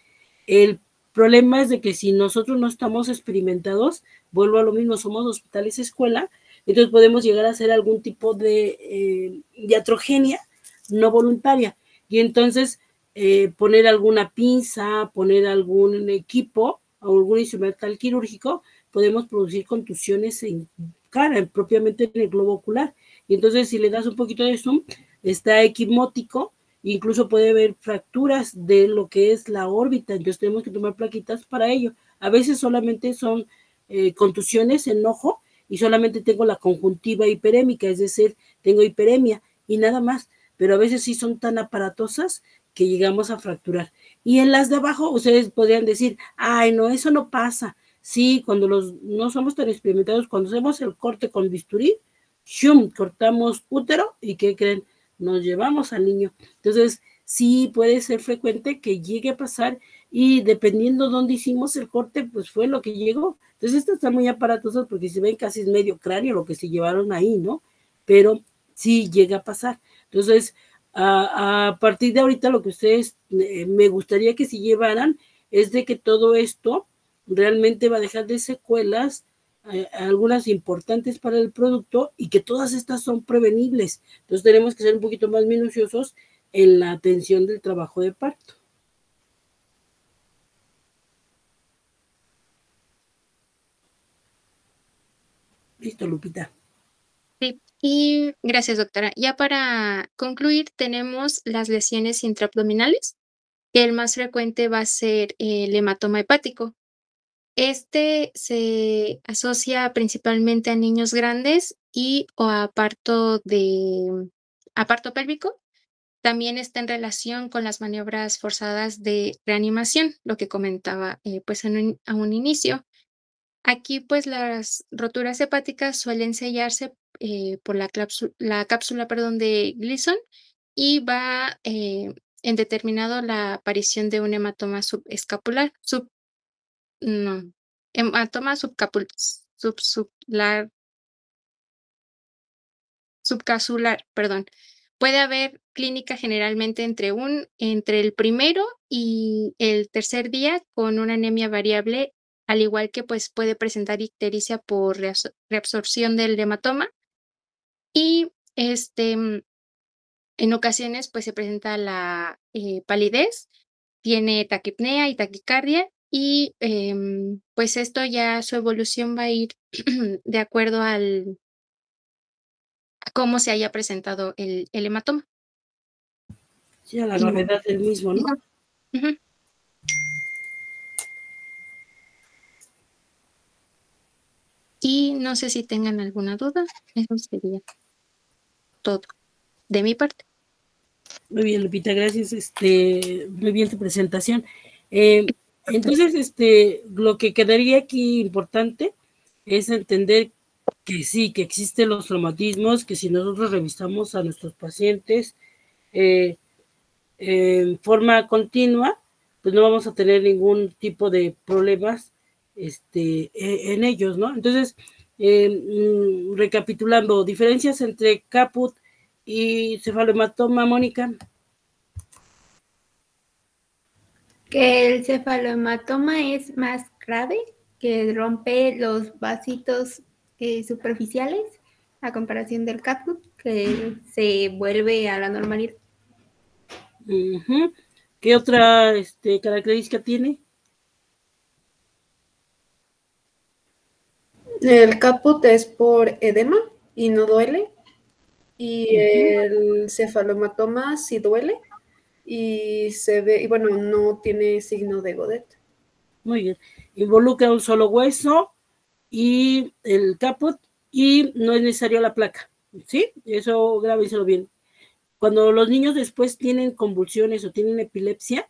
El problema es de que si nosotros no estamos experimentados, vuelvo a lo mismo, somos hospitales escuela, entonces podemos llegar a hacer algún tipo de iatrogenia no voluntaria. Y entonces poner alguna pinza, poner algún equipo, algún instrumental quirúrgico, podemos producir contusiones en cara, propiamente en el globo ocular. Y entonces si le das un poquito de zoom, está equimótico, incluso puede haber fracturas de lo que es la órbita, entonces tenemos que tomar plaquitas para ello. A veces solamente son contusiones en ojo y solamente tengo la conjuntiva hiperémica, es decir, tengo hiperemia y nada más, pero a veces sí son tan aparatosas que llegamos a fracturar. Y en las de abajo ustedes podrían decir, ay, no, eso no pasa. Sí, cuando no somos tan experimentados, cuando hacemos el corte con bisturí, ¡shum!, cortamos útero y ¿qué creen? Nos llevamos al niño. Entonces, sí puede ser frecuente que llegue a pasar y dependiendo dónde hicimos el corte, pues fue lo que llegó. Entonces, estas están muy aparatosas porque se ven casi es medio cráneo lo que se llevaron ahí, ¿no? Pero sí llega a pasar. Entonces, a partir de ahorita lo que ustedes me gustaría que se llevaran es de que todo esto realmente va a dejar de secuelas, algunas importantes para el producto y que todas estas son prevenibles. Entonces tenemos que ser un poquito más minuciosos en la atención del trabajo de parto. Listo, Lupita. Sí, y gracias, doctora. Ya para concluir, tenemos las lesiones intraabdominales, que el más frecuente va a ser el hematoma hepático. Este se asocia principalmente a niños grandes y o a parto pélvico. También está en relación con las maniobras forzadas de reanimación, lo que comentaba, pues a un inicio. Aquí, pues, las roturas hepáticas suelen sellarse, por la cápsula, perdón, de Gleason y va, en determinado la aparición de un hematoma subescapular, no, hematoma subcasular, perdón. Puede haber clínica generalmente entre el primero y el tercer día con una anemia variable, al igual que, pues, puede presentar ictericia por reabsorción del hematoma. Y, en ocasiones, pues, se presenta la, palidez, tiene taquipnea y taquicardia y, pues, esto ya su evolución va a ir de acuerdo a cómo se haya presentado el hematoma. Sí, a la gravedad del mismo, ¿no? Ujú. Y no sé si tengan alguna duda, eso sería todo de mi parte. Muy bien, Lupita, gracias. Muy bien tu presentación. Entonces, lo que quedaría aquí importante es entender que sí, que existen los traumatismos, que si nosotros revisamos a nuestros pacientes en forma continua, pues no vamos a tener ningún tipo de problemas en ellos, ¿no? Entonces, recapitulando, diferencias entre caput y cefalohematoma, Mónica. Que el cefalohematoma es más grave, que rompe los vasitos superficiales, a comparación del caput, que se vuelve a la normalidad. ¿Qué otra característica tiene? El caput es por edema y no duele. Y el cefalohematoma sí duele y se ve, y bueno, no tiene signo de Godet. Muy bien. Involucra un solo hueso y el caput y no es necesario la placa. ¿Sí? Eso grábenselo bien. Cuando los niños después tienen convulsiones o tienen epilepsia,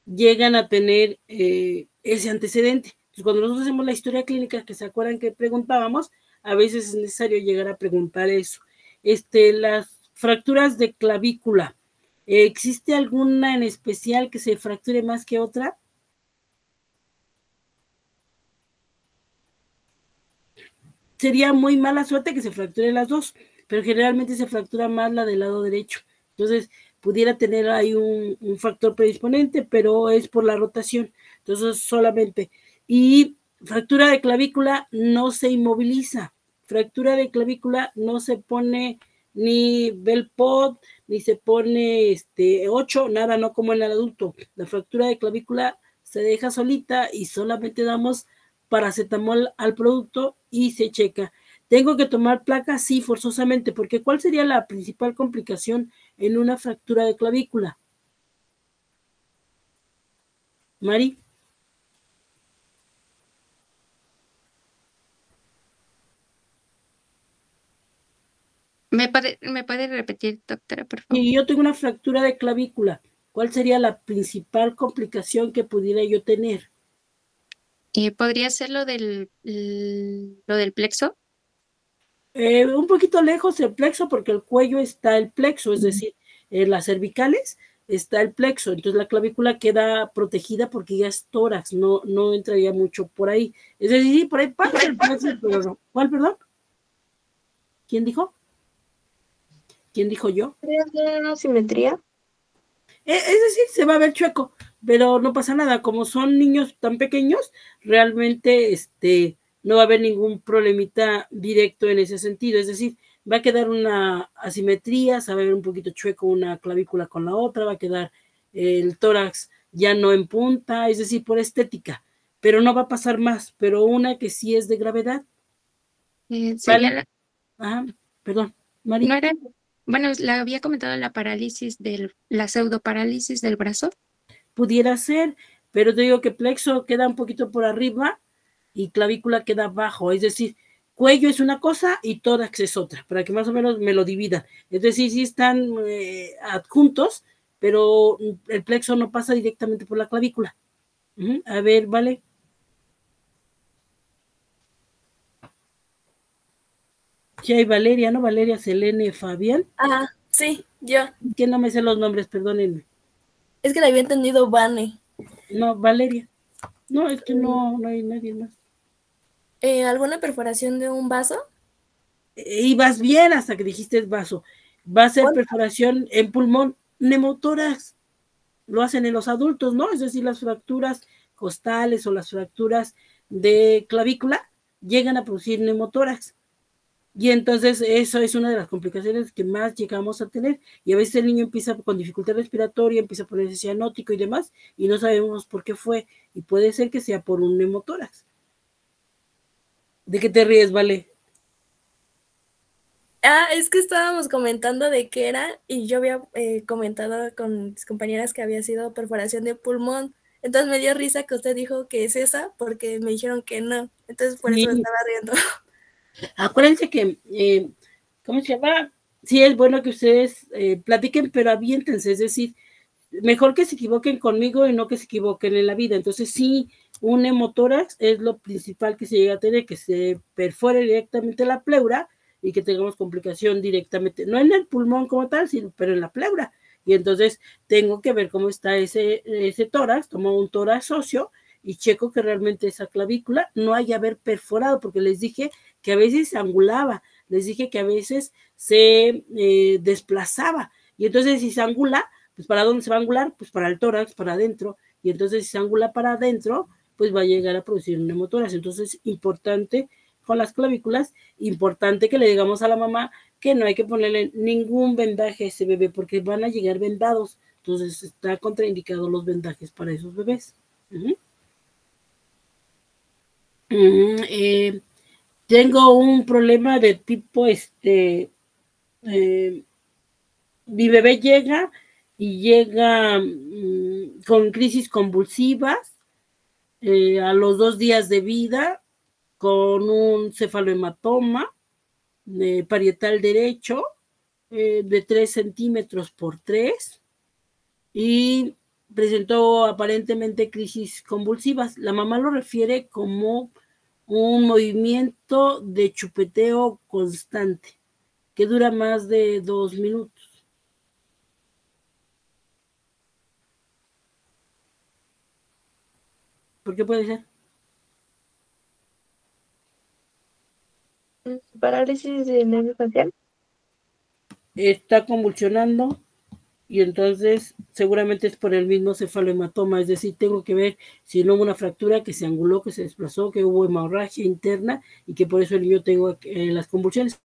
llegan a tener ese antecedente. Entonces, cuando nosotros hacemos la historia clínica, que se acuerdan que preguntábamos, a veces es necesario llegar a preguntar eso. Las fracturas de clavícula, ¿existe alguna en especial que se fracture más que otra? Sería muy mala suerte que se fracturen las dos, pero generalmente se fractura más la del lado derecho. Entonces, pudiera tener ahí un factor predisponente, pero es por la rotación. Entonces, solamente. Y fractura de clavícula no se inmoviliza. Fractura de clavícula no se pone ni Bell-Pod, ni se pone 8, nada, no como en el adulto. La fractura de clavícula se deja solita y solamente damos paracetamol al producto y se checa. ¿Tengo que tomar placa? Sí, forzosamente, porque ¿cuál sería la principal complicación en una fractura de clavícula? Mari. ¿Me puede repetir, doctora, por favor? Si yo tengo una fractura de clavícula, ¿cuál sería la principal complicación que pudiera yo tener? ¿Podría ser lo del plexo? Un poquito lejos el plexo, porque el cuello está el plexo, es decir, en las cervicales está el plexo, entonces la clavícula queda protegida porque ya es tórax, no entraría mucho por ahí. Es decir, sí, por ahí pasa el plexo, pero no. ¿Cuál, perdón? ¿Quién dijo? ¿Quién dijo yo? ¿Una simetría? Es decir, se va a ver chueco, pero no pasa nada. Como son niños tan pequeños, realmente no va a haber ningún problemita directo en ese sentido. Es decir, va a quedar una asimetría, se va a ver un poquito chueco una clavícula con la otra, va a quedar el tórax ya no en punta, es decir, por estética, pero no va a pasar más. Pero una que sí es de gravedad. Sería ¿Vale? Perdón, Mari. ¿No era? Bueno, la había comentado la parálisis la pseudoparálisis del brazo. Pudiera ser, pero te digo que plexo queda un poquito por arriba y clavícula queda abajo, es decir, cuello es una cosa y tórax es otra, para que más o menos me lo dividan. Es decir, sí están adjuntos, pero el plexo no pasa directamente por la clavícula. A ver, vale. Sí hay Valeria, ¿no? Valeria, Selene, Fabián. Ajá, sí, yo. Que no me sé los nombres, perdónenme. Es que le había entendido Vane. No, Valeria. No, es que no hay nadie más. ¿Alguna perforación de un vaso? Ibas bien hasta que dijiste vaso. Va a ser perforación en pulmón, neumotórax. Lo hacen en los adultos, ¿no? Es decir, las fracturas costales o las fracturas de clavícula llegan a producir neumotórax. Y entonces eso es una de las complicaciones que más llegamos a tener. Y a veces el niño empieza con dificultad respiratoria, empieza a ponerse cianótico y demás, y no sabemos por qué fue. Y puede ser que sea por un neumotórax. ¿De qué te ríes, Vale? Es que estábamos comentando de qué era y yo había comentado con mis compañeras que había sido perforación de pulmón. Entonces me dio risa que usted dijo que es esa porque me dijeron que no. Entonces por eso me estaba riendo. Acuérdense que, ¿cómo se llama? Sí es bueno que ustedes platiquen, pero aviéntense, es decir, mejor que se equivoquen conmigo y no que se equivoquen en la vida. Entonces sí, un neumotórax es lo principal que se llega a tener, que se perfore directamente la pleura y que tengamos complicación directamente, no en el pulmón como tal, sino, pero en la pleura. Y entonces tengo que ver cómo está ese tórax, tomo un tórax óseo y checo que realmente esa clavícula no haya haber perforado, porque les dije que a veces se angulaba, les dije que a veces se desplazaba. Y entonces si se angula, pues ¿para dónde se va a angular? Pues para el tórax, para adentro. Y entonces si se angula para adentro, pues va a llegar a producir un neumotórax. Entonces, importante con las clavículas, importante que le digamos a la mamá que no hay que ponerle ningún vendaje a ese bebé porque van a llegar vendados. Entonces, está contraindicado los vendajes para esos bebés. Tengo un problema de tipo, mi bebé llega y llega con crisis convulsivas a los 2 días de vida, con un cefalohematoma parietal derecho de 3 centímetros por 3 y presentó aparentemente crisis convulsivas. La mamá lo refiere como un movimiento de chupeteo constante que dura más de 2 minutos. ¿Por qué puede ser? Parálisis de nervio facial. Está convulsionando y entonces seguramente es por el mismo cefalohematoma, es decir, tengo que ver si no hubo una fractura que se anguló, que se desplazó, que hubo hemorragia interna y que por eso el niño tengo las convulsiones.